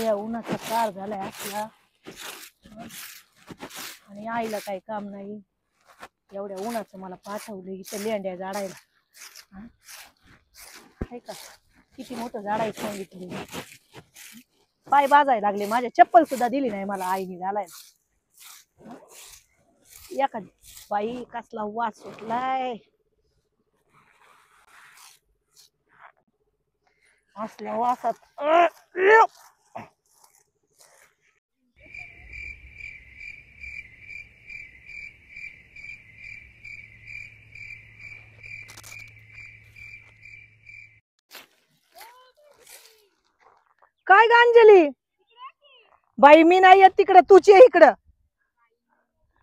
या उन्हाचा कार झालाय असला आणि आईला काही काम नाही. एवढ्या उन्हाचं मला पाठवलं इथं लेंड्या झाडायला. आहे का किती मोठं झाडायचं सांगितलं. पाय बाजायला लागले माझ्या. चप्पल सुद्धा दिली नाही मला आईने घालायला. एखादी बाई कसला वास सुटलाय. असल्या वासात काय ग अंजली? बाई मी नाही येत तिकडं, तुझी इकडं.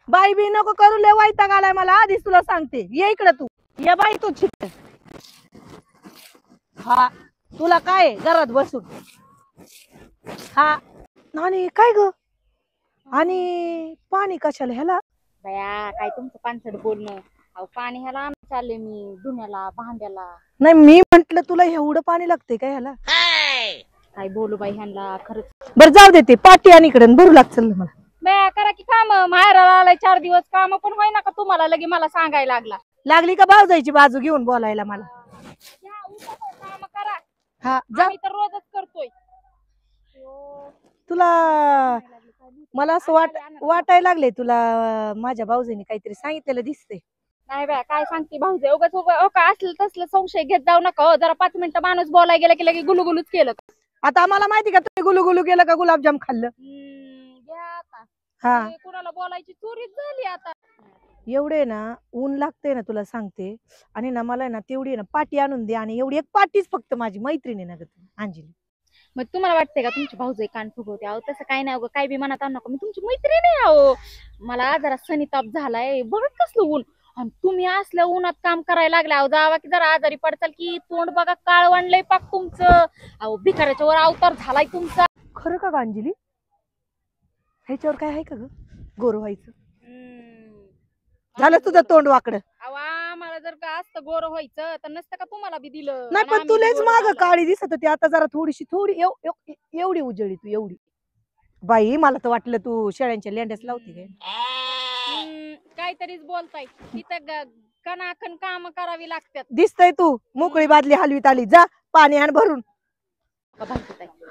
बाई बी नको करू, लय वैताग आलाय मला आधीच तुला सांगते. ये इकडं तू, ये बाई तू चिकट. हा तुला काय घरात बसून. हा आणि काय ग आणि पाणी कशाला ह्याला? बया काय तुमचं पानसट बोलणं. अहो पाणी ह्याला आणून चालले मी धुण्याला भांड्याला. नाही मी म्हंटल तुला एवढं पाणी लागते काय ह्याला? काय बोलू बाई ह्यांना खरंच. बरं जाऊ दे, ते पाटी आणि इकडे भरू लागतील मला. बया करा की काम. माहेराला आलाय 4 दिवस, काम पण होईना का तुम्हाला? लगे मला सांगायला लागली का भाऊजाईची बाजू घेऊन बोलायला मला? काम करा. हा जा. मी तर रोजच करतोय. तुला मला असं वाटायला लागले तुला माझ्या भाऊजीने काहीतरी सांगितलेलं दिसते. नाही बया काय सांगते भाऊजे. उगाच का असलं तसलं संशय घेत जाऊ नका हो. जरा 5 मिनिटं माणूस बोलायला गेला की लगे गुलुगुलूच केलं. आता आम्हाला माहिती का तुम्ही गुलुगुलू केलं का गुलाबजाम खाल्लं? घ्या आता. हा कुणाला बोलायची चोरीच झाली आता. एवढे ना ऊन लागते ना तुला सांगते. आणि ना मला ना तेवढी ना पाटी आणून दे. आणि एवढी एक पाटीच फक्त माझी मैत्रिणी ना ग अंजली. मग तुम्हाला वाटतंय का तुमची भाऊजाई कान फुगवते? अहो तसं काय नाही. काय बी मनात आणू नका. मी तुमची मैत्रीण आहे. अहो मला जरा सनीताप झालाय. बघत कसलं ऊन. आणि तुम्ही असल्या उन्हात काम करायला लागले. अहो जावा की जरा आजारी पडताल की. तोंड बघा काळ वाणलंय पाक तुमचं. अहो भिकाऱ्याच्या वर अवतार झालाय तुमचा. खरं का ग अंजली? ह्याच्यावर काय आहे का ग गोर व्हायचं? झालं तुझं तोंड वाकडं. अहो आम्हाला जर का असतं गोर व्हायचं तर नसतं का तुम्हाला बी दिलं? नाही पण तुलेच माग काळी दिसत होती. आता जरा थोडी एवढी उजळली तू एवढी. बाई मला तर वाटलं तू शेळ्यांच्या लेंड्याच लावती काय. काहीतरीच बोलताय. तिथं कणाकण काम करावी लागतात. दिसतय तू मोकळी बादली हलवीत आली. जा पाणी आण भरून.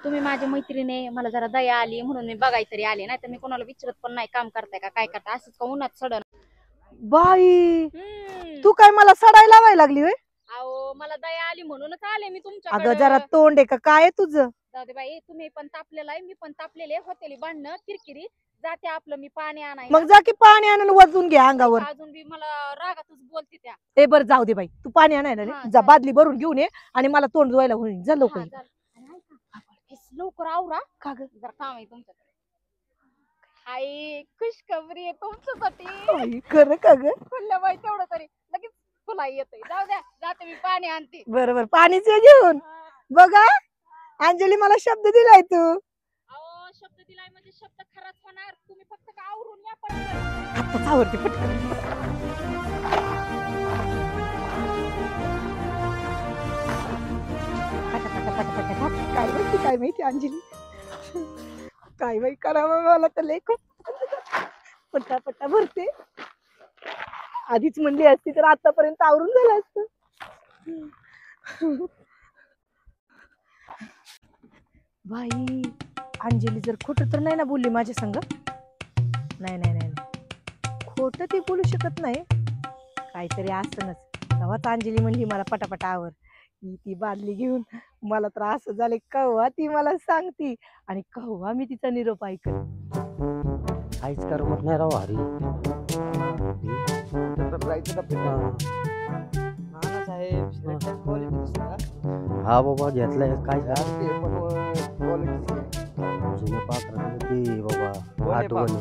तुम्ही माझी मैत्रीण, मला जरा दया आली म्हणून मी बघाय तरी आले. नाही तर मी कोणाला विचारत पण नाही काम करताय का काय करताय. असंच का उन्हात सडन. बाई तू काय मला सडायला लावायला लागली होय? अहो मला दया आली म्हणूनच आले मी तुमच्या. अगं जरा तोंड आहे का काय आहे तुझं? जाऊ दे बाई. तुम्ही पण तापलेला आहे, मी पण तापलेले. होतेली भांडणं किरकिरी. जाते आपलं मी पाणी आणाय. मग जा की पाणी आणून वजून घे अंगावर. अजून बी मला रागातच बोलते त्या. ए बर जाऊ दे बाई. तू पाणी आणायला रे जा. बादली भरून घेऊन ये आणि मला तोंड धुवायला होईल. जा लवकर. लवकर आवरा. का ग जरा काम आहे तुमच्याकडे. आई खुशखबरी आहे तुमच्यासाठी. खरं का ग? खुल्ल्या बाई तेवढं तरी लगेच फुला येतोय. जाऊ द्या जाते मी पाणी आणते. बरोबर पाणीच घेऊन. बघा अंजली मला शब्द दिलाय तू. अहो शब्द दिलाय म्हणजे शब्द खराच होणार. तुम्ही फक्त का आवरून या पटकन. आत्ताच आवरते पटकन. काय माहिती काय माहिती अंजली काय बाई करावं. मला तर लय खूप पट्टा भरते. आधीच म्हणली असती तर आतापर्यंत आवरून झालं असतं. बाई अंजली जर खोट तर नाही ना बोलली माझ्या संग? नाही खोट ती बोलू शकत नाही. काहीतरी असतंच. तेव्हाच अंजली म्हणली मला पटापटा आवर. ती बादली घेऊन. मला तर असं झाले कव्हा ती मला सांगती आणि कव्हा मी तिचा निरोप ऐकत. काहीच करमत नाही राव हरी. हा बाबा घेतलंय काय जुनं पात्र बाबा आठवण.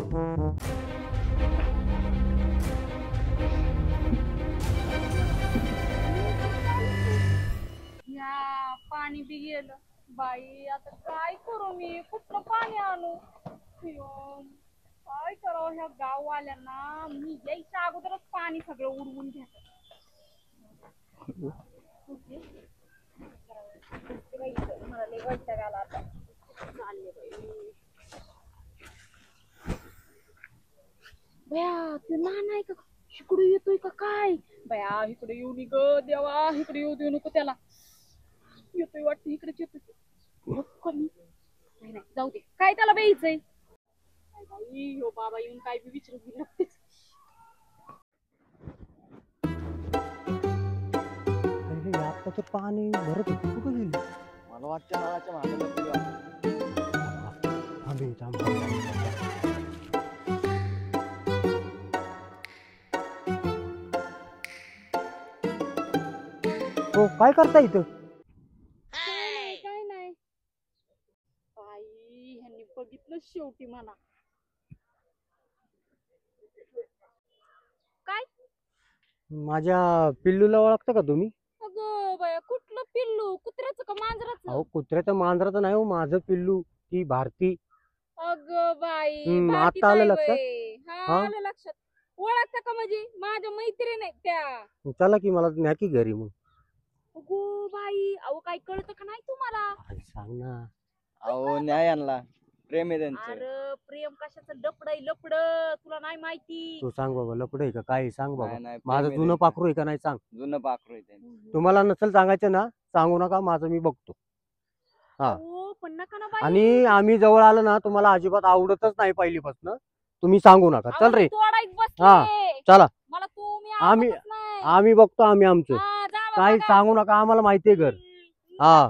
पाणी बी गेलं बाई. आता काय करू मी? कुठलं पाणी आणू? काय करावं ह्या गाववाल्यांना? मी यायच्या अगोदरच पाणी सगळं उडवून घ्यायचं. मला लय वैताग आला आता. चालले बाई. काय बया इकडे येऊ नी ग देवा इकडे येऊ देऊ नको त्याला येतोय वाटतं इकडेच येतोय नाही नाही जाऊ दे काय त्याला बेईचंय हो बाबा येऊन काय बी विचारू बी नक्कीच आताचं पाणी भरत होतं कुठं गेली मला वाटतं नळाच्या मागे थांबे थांब हो काय करता इथं काय नाही बाई ह्यांनी बघितलं शेवटी मला काय माझ्या पिल्लूला ओळखता का तुम्ही अगं बाया कुठलं पिल्लू कुत्र्याचं का मांजराचं अहो कुत्र्याचं मांजराचं नाही हो माझं पिल्लू ती भारती अगं बाई आता भारती आलं ताई लक्षात? वय. हा हा? आलं लक्षात ओळखता का म्हणजे माझ्या मैत्रीण आहेत त्या चला की मला न्या की घरी मग अगो बाई अहो काय कळतं का नाही तुम्हाला अरे सांग ना अहो न्याय आणला प्रेम आहे त्यांचं अरे प्रेम कशाचं लपड तुला नाही माहिती तू सांग बाबा लपड आहे का काय सांग बाबा नाही, नाही, प्रेम माझं आहे जुनं त्यांचं. पाखरू आहे का नाही सांग जुनं पाखरू आहे त्यांचं. तुम्हाला नसेल सांगायचं ना सांगू नका माझं मी बघतो हा हो पण नका ना बाई आणि आम्ही जवळ आलो ना तुम्हाला अजिबात आवडतच नाही पहिलीपासून तुम्ही सांगू नका अहो, चल रे तोडायत बसले. हा, चला. मला तुम्ही आम्ही- आवडतच नाही. आम्ही बघतो आम्ही आमचं हा, जावा काही बघा. सांगू नका आम्हाला माहितीये घर हम्म. हा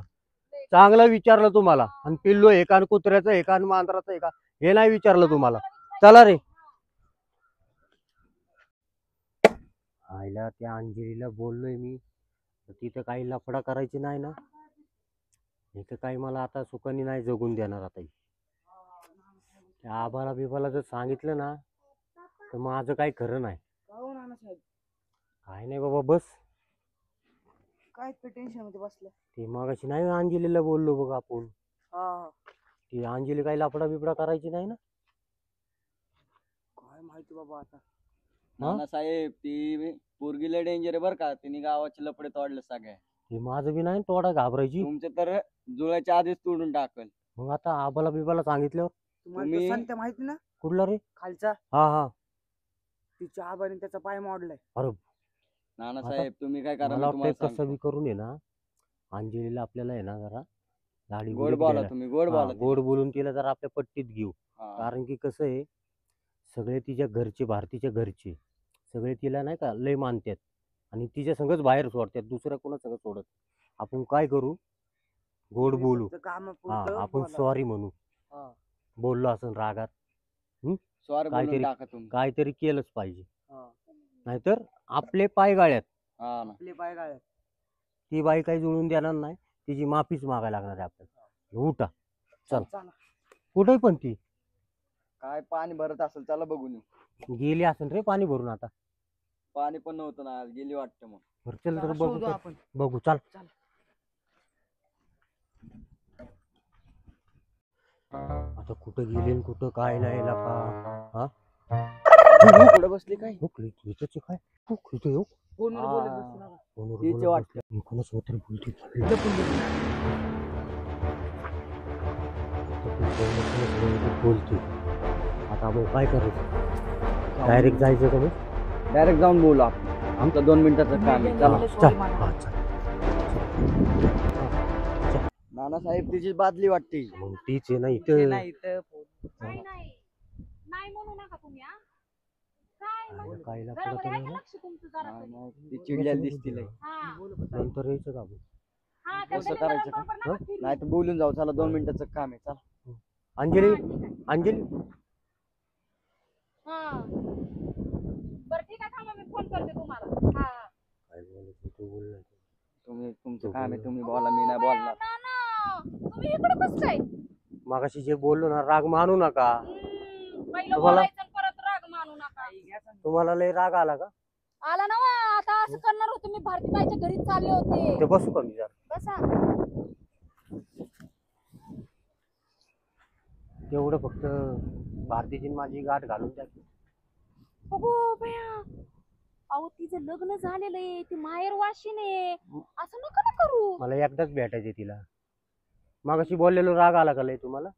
चांगलं विचारलं तुम्हाला आणि पिल्लू आहे का आणि कुत्र्याचं आहे का आणि मांजराचं आहे का हे नाही विचारलं तुम्हाला चला रे आईला त्या अंजलीला बोललोय मी तिथं काही लफडा करायची नाही ना इथं काही मला आता सुखानी नाही जगून देणार आता त्या आबाला बिबाला जर सांगितलं ना तर माझं काही खरं नाही काय नाही बाबा बस काय टेन्शन मध्ये बसलं ते मगाशी नाही अंजलीला बोललो बघ आपण ती अंजली काही लफडा बिपडा करायची नाही ना काय माहिती बाबा आता नानासाहेब ती पोरगीला डेंजर आहे बरं का तिने गावाचे लपडे तोडले सगळे ते माझं बी नाही तोडा घाबरायची तुमचे तर जुळ्याच्या आधीच तोडून टाकल मग आता आबाला बिबाला सांगितल्यावर तुम्हाला तुम्ही- तो संत्या माहिती ना कुठला रे खालचा हा हा तिच्या आबाने त्याचा पाय मोडलाय नानासाहेब तुम्ही काय करा मला मी वाटतं तुम्हाला कसं सांगतो. बी करून आहे ना अंजलीला आपल्याला आहे ना जरा दाढी गोड बिडी बोला द्यायला. तुम्ही गोड हा, बोला गोड बोलून तिला जरा आपल्या पट्टीत घेऊ हा. कारण की कसं आहे सगळे तिच्या घरचे भारतीच्या घरचे सगळे तिला नाही का लय मानतात आणि तिच्या संगच बाहेर सोडतात दुसऱ्या कोणा संग सोडत आपण काय करू गोड बोलू काम हा आपण सॉरी म्हणू बोललो असं रागात स्वार बोलून काहीतरी- टाका तुम्ही काहीतरी केलंच पाहिजे नाहीतर आपले पाय गाळ्यात हा ना आपले पाय गाळ्यात ती बाई काही जुळून देणार नाही तिची माफीच मागायला लागणार आहे आपल्याला उठा चल चला. कुठे पण ती काय पाणी भरत असेल चला बघून येऊ गेली असेल रे पाणी भरून आता पाणी पण नव्हतं ना आज गेली वाटतं मग बरं चल तर चला, बघू शोधू चल. आपण बघू चल चल. आता कुठं गेली आणि कुठं काय नाही का पुढे बसली काय हो इथंच आहे काय हो इथं येऊ फोनवर हा. बोलत बसू नका. फोनवर तिचे बोलत वाटतं. बसले. मी कोणासोबत तरी बोलते बोलते आता आपण काय करायचं डायरेक्ट जायचं का मग डायरेक्ट जाऊन बोलू आपण आमचं 2 मिनिटाचं काम आहे चला हा, चला. चल हा, चल नानासाहेब तिची बादली वाटते मग तीच आहे ना ते इथं नाही इथं फोन. नाही नाही नाही म्हणू नका तुम्ही हा काय मग? काय जरा लागतं बरं आहे का का लक्ष तुमचं जरा हा, तरी? मग ती चिडलेली दिसती लय हा नंतर यायचं का आपण हा त्या कसं गल्लीला करायचं का? बरोबर नका फिरू. नाही तर बोलून जाऊ चला 2 मिनिटाचं काम आहे चला अंजली हा, ठीक आहे. अंजली हा बरं ठीक आहे थांबा मी फोन करते तुम्हाला हा काय बोलायचं तू बोल ना. तुम्ही तुमचं काम आहे तुम्ही बोला मी नाही बोलणार तुम्ही इकडे कसं काय मगाशी जे बोललो ना राग मानू नका पहिलं तुम्हाला- बोलायचं आणि परत राग मानू नका तुम्हाला लय राग आला का आला ना वा, आता असं करणार होतो मी भारतीताईच्या घरी चालले होते ते बसू का मी जरा बसा तेवढं फक्त भारतीची आणि माझी गाठ घालून द्या अगो बया अहो तिचं लग्न झालेलं आहे ती माहेर वाशिने असं नका ना करू मला एकदाच भेटायचे तिला मगाशी बोललेलो राग आला का लय तुम्हाला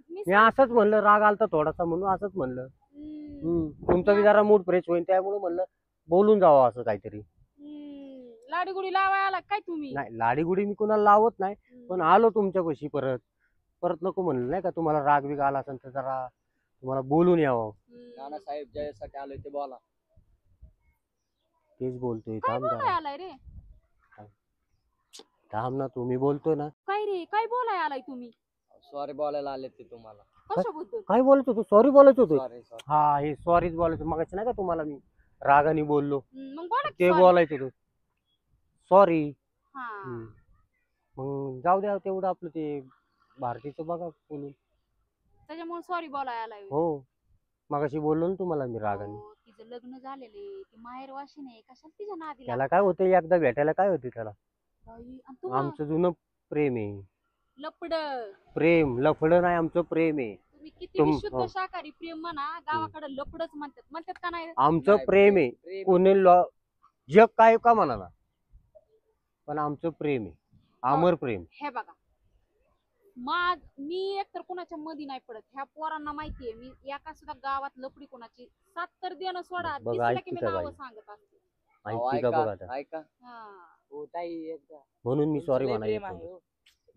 मी मी असंच म्हणलं राग आलता थोडासा म्हणून असंच म्हणलं हम्म. तुमचा बी जरा मूड फ्रेश होईल त्यामुळे म्हणलं बोलून जावं असं काहीतरी. लाडीगुडी लावाय आला काय तुम्ही? नाही लाडीगुडी मी कोणाला लावत नाही, पण आलो तुमच्यापाशी परत परत नको म्हणलं नाही का, तुम्हाला राग बिग आला असेल तर जरा तुम्हाला बोलून यावं. नानासाहेब ज्यासाठी आलोय ते बोला. तेच बोलतोय. काय थांब बोलाय जरा, आलाय रे? थांब ना, तुम्ही बोलतोय ना. काय रे काय बोलाय आलाय तुम्ही? सॉरी बोलायला आले ते तुम्हाला. कशाबद्दल? काय बोलत होतो? सॉरी बोलत होतो. Sorry sorry. हा हे सॉरीच बोलायचं मगाशी नाही का तुम्हाला मी रागाने बोललो मग बोला की ते sorry. बोलायचं होतं. सॉरी. हा. मग जाऊ द्या तेवढं आपलं ते भारतीचं बघा बोलून. त्याच्यामुळे सॉरी बोलाय आलाय. हो मगाशी बोललो ना तुम्हाला मी रागाने. हो, तिचं लग्न झालेले ती माहेर वाशिने कशाला तिच्या नादी त्याला काय होतं एकदा भेटायला काय होते त्याला. लागली? आमचं जुनं प्रेम आहे. लपड प्रेम लफडं नाही, आमचं प्रेम आहे. तुम्ही किती तुम- शुद्ध हो. शाकाहारी प्रेम म्हणा, गावाकडे लपडच म्हणतात का नाही? आमचं नाही, प्रेम आहे. प्रेम. कोणी जग काय का म्हणा ना, पण आमचं प्रेम आहे, अमर प्रेम. हे बघा मी एकतर कोणाच्या मध्ये नाही पडत. ह्या पोरांना माहितीये मी एका सुद्धा गावात लपडी कोणाची सात तर देणं सोडा, बघ, दिसलं की ऐकते मी का नावं बाई? सांगत असते. अहो, ऐकते का बघ आता. ऐका ऐका. हा. हो ताई एकदा म्हणून मी सॉरी तुमचं लय म्हणायचं प्रेम आहे हो.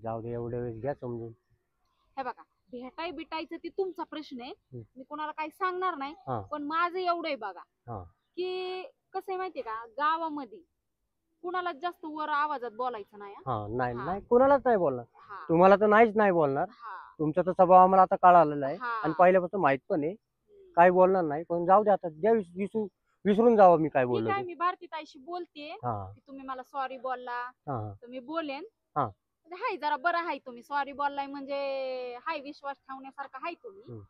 जाऊ दे एवढ्या वेळेस घ्या समजून. हे बघा भेटायचं ते तुमचा प्रश्न आहे. हम्म. मी कोणाला काही सांगणार नाही. हा. पण माझं एवढं आहे बघा हा. की कसं आहे माहितीये का, गावामध्ये कुणाला जास्त वर आवाजात बोलायचं नाही. हा नाही हा. नाही कोणालाच नाही बोलणार. हा. तुम्हाला तर नाहीच नाही बोलणार. हा. तुमचा तर स्वभाव आम्हाला आता कळालेला आहे हा. आणि पहिल्यापासून माहित पण आहे. काय बोलणार नाही, पण जाऊ दे आता द्या विसरून जावं मी काय ठीक बोललो आहे, ते. मी भारती ताईशी बोलते हा की तुम्ही मला सॉरी बोलला हा हा. तर मी बोलेन. हा. म्हणजे हाय जरा बरं हाय, तुम्ही सॉरी बोललाय म्हणजे हाय विश्वास ठेवण्यासारखा हाय तुम्ही. हम्म.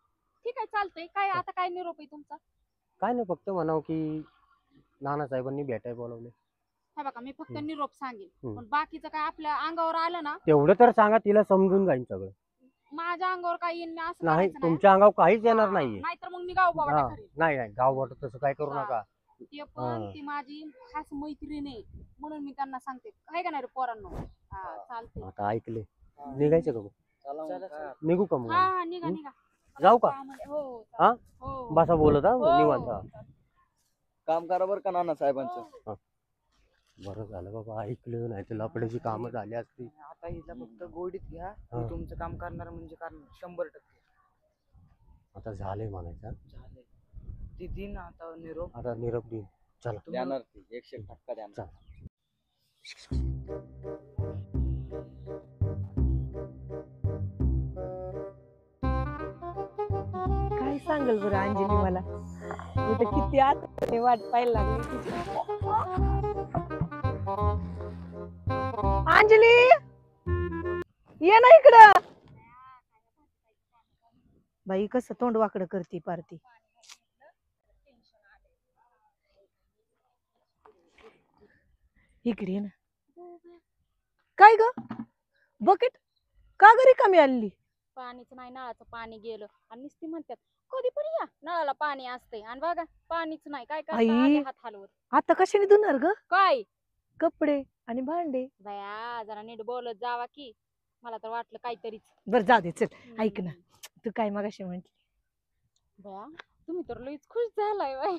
ठीक आहे चालतंय. काय आता काय निरोप आहे तुमचा? काय नाही फक्त म्हणावं की नानासाहेबांनी भेटाय बोलवले हे बघा मी फक्त हम्म. निरोप सांगेन. हम्म. पण बाकीचं काय आपल्या अंगावर आलं ना, तेवढं तर सांगा, तिला समजून जाईल सगळं. माझ्या अंगावर काय येईन मी असं नाही करायचं नाही. तुमच्या अंगावर काहीच येणार नाहीये. नाहीतर मग मी गाव हा बघा करेन. नाही नाही गाव वाटत तसं काय करू हा. नका. ते पण हा. ती माझी खास मैत्रीण आहे म्हणून मी त्यांना सांगते. काय का नाही रे पोरांनो? हा चालतंय. आता ऐकले निघायचं का मग? चला मग चला, काय चला. निघू का मग? हा हा निघा हम्म. निघा. जाऊ का? हो हा हो. बसा बोलत हा हो. निवांत. हा. काम करा बरं का नानासाहेबांचं. हो. बरं झालं बाबा ऐकलं, नाही तर लपड्याची कामं झाली असती. आता हिला फक्त गोडीत घ्या. हा. मी तुमचं काम करणार म्हणजे करणार 100%. आता झालंय म्हणायचं. झालंय. ती दिन आता निरोप. आता निरोप देईन. चला देणार ती 100% देणार. चल. काय सांगल बरं अंजली मला? मी तर किती आता वाट पाहायला लागली तिची. अंजली ये ना इकडं. बाई कसं तोंड वाकडं करते पारती. इकडे ये ना. काय ग बकेट का घरी कमी आणली? पाणीच नाही, नळाचं पाणी गेलं आणि नुसती म्हणतात कधी पण या नळाला पाणी असते आणि बघा पाणीच नाही. काय आई. काय हात हलवत आता कशाने धुणार ग काय कपडे आणि भांडे? बया जरा नीट बोलत जावा की. मला तर वाटलं काहीतरीच. बर जाऊ दे चल. ऐक ना तू काय मगाशी म्हंटली? बया तुम्ही तर लईच खुश झालाय बाई.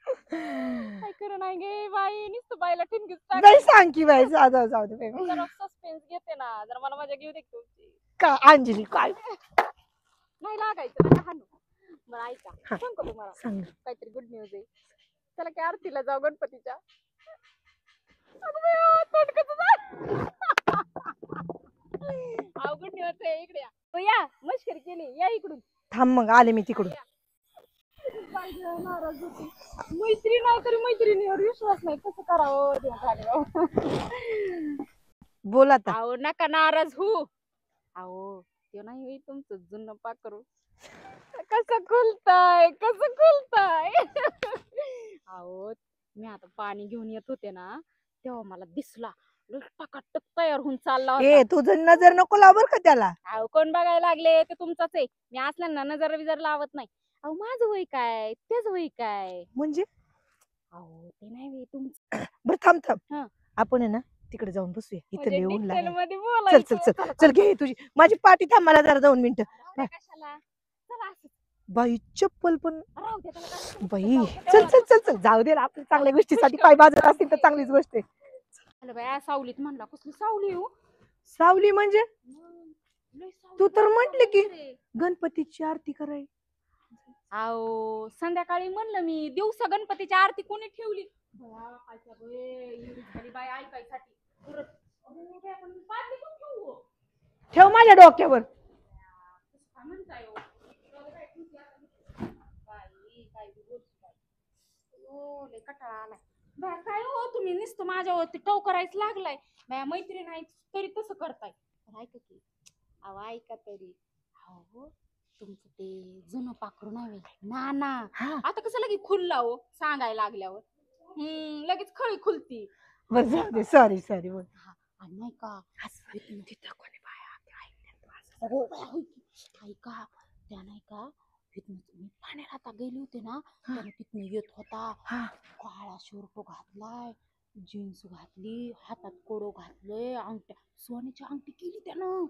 काय करू नाही गे बाई, नुसतं बाईला ठिणगीच बाई सांग की बाई जाऊ दे बाई. जरा सस्पेन्स घेते ना, जरा मला मजा घेऊ दे की तुमची. का अंजली काय नाही लागायचं नका हाणू. बरं ऐका हा. सांगू का तुम्हाला सांग. काहीतरी गुड न्यूज आहे. चला की आरतीला जाऊ गणपतीच्या. अगं बाई, तोंड कसं झालं? अहो गुड न्यूज आहे, इकडे या. हो या मस्करी केली, या इकडून. थांब मग आले मी तिकडून. नाराज होती. मैत्री नाही तरी मैत्रिणीवर विश्वास नाही, कसं करावं देवा. बोल आता. अहो नका नाराज हो. अहो ते नाही होई तुमचं जुनं पाकरू. कसं खुलताय कसं खुलताय. अहो मी आता पाणी घेऊन येत होते ना, तेव्हा मला दिसला टकाटक तयार होऊन चालला होता. ए तुझं नजर नको लाव बर का त्याला. अहो कोण बघायला लागले ते तुमचाच आहे. मी असल्यांना नजर विजर लावत नाही. अहो माझं वय काय तेच वय काय. म्हणजे अहो ते नाही वय तुमचं. बर थांब थांब. हा. आपण आहे ना तिकडे जाऊन बसूया. इथं म्हणजे लिहून detail लागलं. मध्ये चल बोलायचं. चल चल चल घे तुझी माझी पाठी थांब मला जरा 2 मिनिटं. कशाला चला असं बाई चप्पल पण राहू दे त्याला काय. बाई चल चल चल चल जाऊ दे ना आपल्या चांगल्या गोष्टीसाठी पाय बाजार असतील तर चांगलीच गोष्ट आहे. अरे बाया सावलीत म्हणला कसली सावली हो. सावली म्हणजे लय सावली तू तर बाई, म्हटली की रे. गणपतीची आरती कराय. अहो संध्याकाळी म्हणलं मी दिवसा गणपतीची आरती कोणी ठेवली बया, काय त्या बाई, एवढी झाली बाई ऐकायसाठी परत. अहो, बाई, आपण पाठी पण ठेवू हो. ठेव माझ्या डोक्यावर. काय म्हणताय हो? जाऊ दे बाई, ठेवते आता मी. बाई, काय बी बोलते बाई. ओ, लय कंटाळा आलाय. बाया, काय हो तुम्ही नुसतं माझ्यावरती टव करायच लागलाय. बाया मैत्रीण आहे तरी तसं करताय. तर ऐका की, अहो ऐका तरी. अहो तुमचं ते जुनं पाखरू नाही ना ना हा आता कसं लगेच खुलला हो सांगायला लागल्यावर. लगेच खळी खुलती. बरं जाऊ दे सॉरी सॉरी बोल. आणि नाही का तिथं कोणी हो बाया, होय की. ऐका त्या नाही का तिथनं मी पाण्यात आता गेले होते ना त्याने तिथनं येत होता. हा काळा शर्ट घातलाय जीन्स घातली हातात कोडो घातलंय अंगठ्या सोन्याची अंगठी केली त्यानं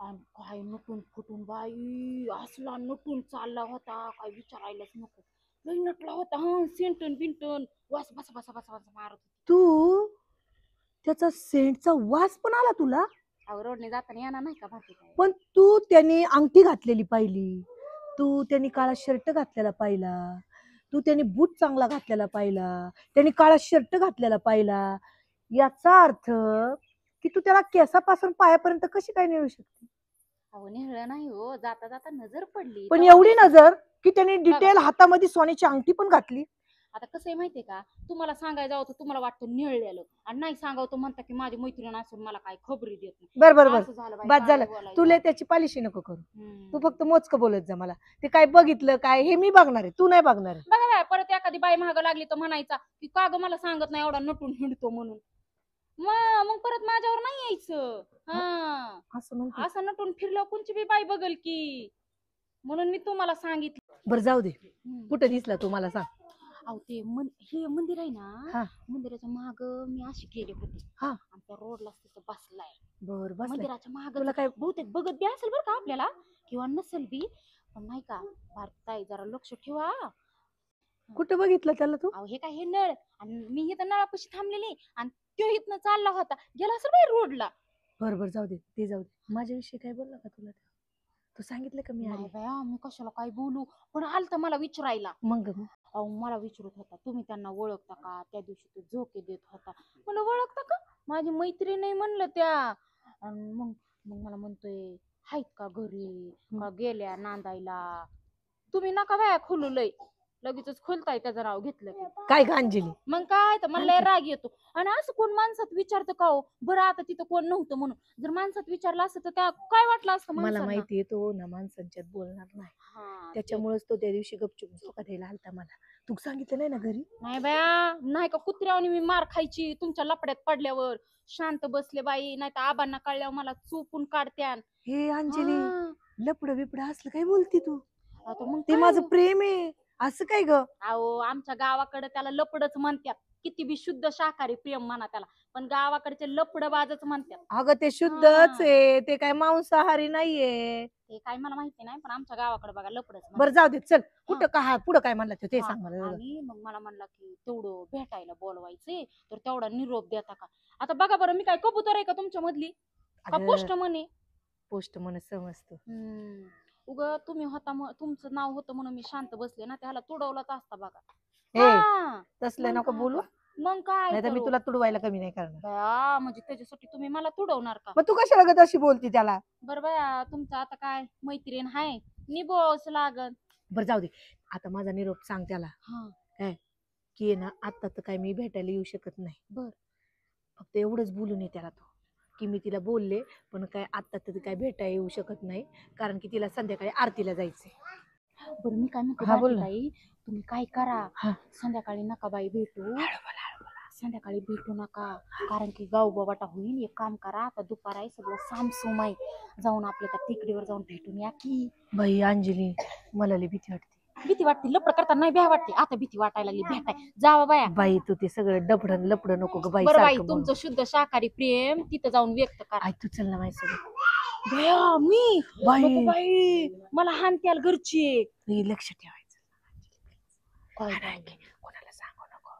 आणि काय नटून फुटून बाई असला नटून चालला होता काय विचारायलाच नको. लई नटला होता सेंटन बिंटन वास बसा बसा बसा बसा मारत होती. तू त्याचा सेंटचा वास पण आला तुला. अहो रोडने जाताना येणार नाही का भाती काय. पण तू त्यांनी अंगठी घातलेली पाहिली, तू त्यांनी काळा शर्ट घातलेला पाहिला, तू त्यांनी बूट चांगला घातलेला पाहिला, त्यांनी काळा शर्ट घातलेला पाहिला. याचा अर्थ की तू त्याला केसापासून पायापर्यंत कशी काय नेऊ शकते. अहो निहळ नाही हो जाता जाता नजर पडली. पण तेव्हा एवढी नजर की त्यांनी डिटेल हातामध्ये सोन्याची अंगठी पण घातली. आता कसं आहे माहितीये का तुम्हाला सांगायला जावं तर तुम्हाला वाटतं निळलेलं आणि नाही सांगावं तर म्हणता की माझी मैत्रीण असून मला काय खबरी देत नाही. बर बर बर असं झालं बाई, बाद काय झालं. बोलायचं. तुला त्याची पालिशी नको करू. तू हम्म. फक्त मोजकं बोलत जा मला. ते काय बघितलं काय हे मी बघणार आहे, तू नाही बघणार आहे. बघा बाय परत एखादी बाई महाग लागली तर म्हणायचा की का ग मला सांगत नाही एवढा नटून हिंडतो म्हणून. मग परत माझ्यावर नाही यायचं. हा असं म्हणते. असं नटून फिरलं कोणची बी बाई बघल की म्हणून मी तुम्हाला सांगितलं. बरं जाऊ दे. हम्म. कुठं दिसला तू मला सांग. अहो ते हे मंदिर आहे हा. ना मंदिराच्या माग मी अशी गेले होते हा. आणि त्या रोडला तिथं बसलाय बर बस मंदिराच्या माग तुला काय बहुतेक बघत बी असेल बरं का आपल्याला किंवा नसेल बी पण नाही का भारताई जरा लक्ष ठेवा. कुठं बघितलं त्याला तू. अहो हे काय हे नळ आणि मी इथं नळापाशी थांबलेली आणि तो इथनं चालला होता गेला असेल बाई रोडला. बर बर जाऊ दे ते जाऊ दे. माझ्याविषयी काय बोलला का तुला तेव्हा? तू सांगितलं का मी नाही आली बाया मी कशाला काय बोलू पण आलता मला विचारायला. मग अहो मला विचारत होता तुम्ही त्यांना ओळखता का त्या दिवशी तो झोके देत होता. मला ओळखता का माझी मैत्रीण नाही म्हणलं त्या आणि मग मग मला म्हणतोय हायत का घरी का गेल्या नांदायला. तुम्ही नका बाया खोलू लय लगेचच खोलताय त्याचं नाव घेतलं की. काय का अंजली. मग काय तर मला लय राग येतो आणि असं कोण माणसात विचारतं का हो बरं आता तिथं कोण नव्हतं म्हणून जर माणसात विचारलं असतं तर त्या काय वाटलं असतं मला माणसांना? माहिती आहे तो ना माणसांच्यात बोलणार नाही. हा, त्याच्यामुळेच तो त्या दिवशी गपचूप धोका द्यायला आलता मला. तू सांगितलं नाही ना घरी. नाही बाया नाही का कुत्र्यावानी मी मार खायची तुमच्या लपड्यात पडल्यावर शांत बसले बाई नाही तर आबांना कळल्यावर मला चुपून काढत्यान. हे अंजली हा. लपडं बिपडं असलं काय बोलती तू. आता मग ते काय माझं हो? प्रेम आहे असं काय ग. अहो आमच्या गावाकडे त्याला लपडच म्हणतात किती बी शुद्ध शाकाहारी प्रेम म्हणा त्याला पण गावाकडचे लपड बाजच म्हणतात. अगं ते शुद्धच हा. आहे ते काय मांसाहारी नाहीये. ते काय मला माहिती नाही पण आमच्या गावाकडे बघा लपडच बरं जाऊ दे चल. कुठं हा. का पुढं काय म्हणला ते हा, सांग मला जरा. आणि मग मला म्हणला की तेवढं भेटायला बोलवायचे तर तेवढा निरोप देता का. आता बघा बरं मी काय कबूतर आहे का तुमच्या मधली का अगं, पोस्ट म्हणे. पोस्ट म्हण समजतो. उग तुम्ही होता तुमचं नाव होतं म्हणून मी शांत बसले ना त्याला तुडवलाच असता बघा. हे हा, तसलं मग नको काय बोलू. मग काय नाही तर मी करू? तुला तुडवायला कमी नाही करणार. बया, म्हणजे त्याच्यासाठी तुम्ही मला तुडवणार का. मग तू कशाला ग तशी बोलती त्याला. बरं बया तुमचं आता काय मैत्रीण हाय निभवावंच लागल. बरं जाऊ दे. आता माझा निरोप सांग त्याला हा की आहे ना आता तर काय मी भेटायला येऊ शकत नाही. बर. फक्त एवढंच बोलून ये त्याला तो की मी तिला बोलले पण काय आता तर काय भेटायला येऊ शकत नाही कारण की तिला संध्याकाळी आरतीला जायचंय. बरं मी काय म्हणते हा, बोल ना. बाई तुम्ही काय करा हा. संध्याकाळी नका बाई भेटू संध्याकाळी भेटू नका कारण की गाव बाबाटा होईल. एक काम करा आता दुपार आहे सगळं सामसूम आहे जाऊन आपल्या त्या टेकडीवर जाऊन भेटून या की. बाई अंजली मला लई भीती वाटते. भीती वाटते लपड करता नाही भ्या वाटते आता भीती वाटायला लागली भेटाय जावा बाया. बाई तू ते सगळं डबडं लपडं नको ग बाई. बरं बाई सारखं बोलू. तुमचं शुद्ध शाकाहारी प्रेम तिथं जाऊन व्यक्त करा. आई तू चल ना माझ्यासोबत. भया मी बाई. नको बाई मला हानत्याल घरची हे लक्ष ठेवायचं. काय अरे, बाई? कोणाला सांगू नको.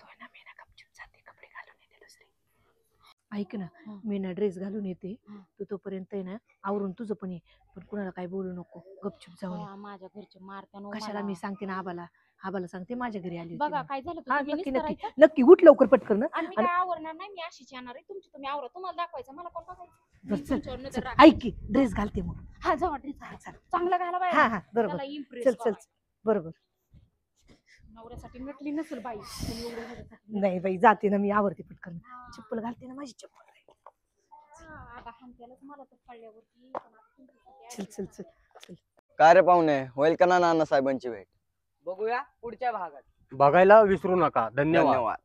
तो आहे ना मी ना गपचूप जाते कपडे घालून येते दुसरे. ऐक ना हं. मी ना ड्रेस घालून येते. हं. तू तोपर्यंत आहे ना आवरून तुझं पण ये. पण कुणाला काही बोलू नको गपचूप जाऊन ये. भया, माझ्या घरचे मारत्यान कशाला मी सांगते ना आबाला सांगते माझ्या घरी आली होती बघा म्हणून. काय झालं हा तुम्ही नक्की निस्तार नक्की राहायचं? नक्की उठ लवकर पटकन. आणि मी काय आवरणार नाही मी अशीच येणार आहे तुमची तुम्ही आवरा तुम्हाला दाखवायचं मला कोण बघायचं बरं, मी चल, तुमच्यावर नजर चल, राखते. ऐक की ड्रेस घालते मग. हा जावा ड्रेस चल. चांगला घाला बाई हा हा बरोबर त्याला impress चल चल करा. बरोबर. नवऱ्यासाठी नटली नसेल बाई तुम्ही एवढं ह्याच्यासाठी नाही बाई जाते ना मी आवरते पटकन. चप्पल घालते ना माझी चप्पल. हा, आता हानत्यालच मला तर कळल्यावरती पण आता तुमच्यासाठी चल चल चल चल. काय रे पाहुणे होईल का ना नाना साहेबांची भेट? बघूया पुढच्या भागात. बघायला विसरू नका. धन्यवाद. धन्यवाद.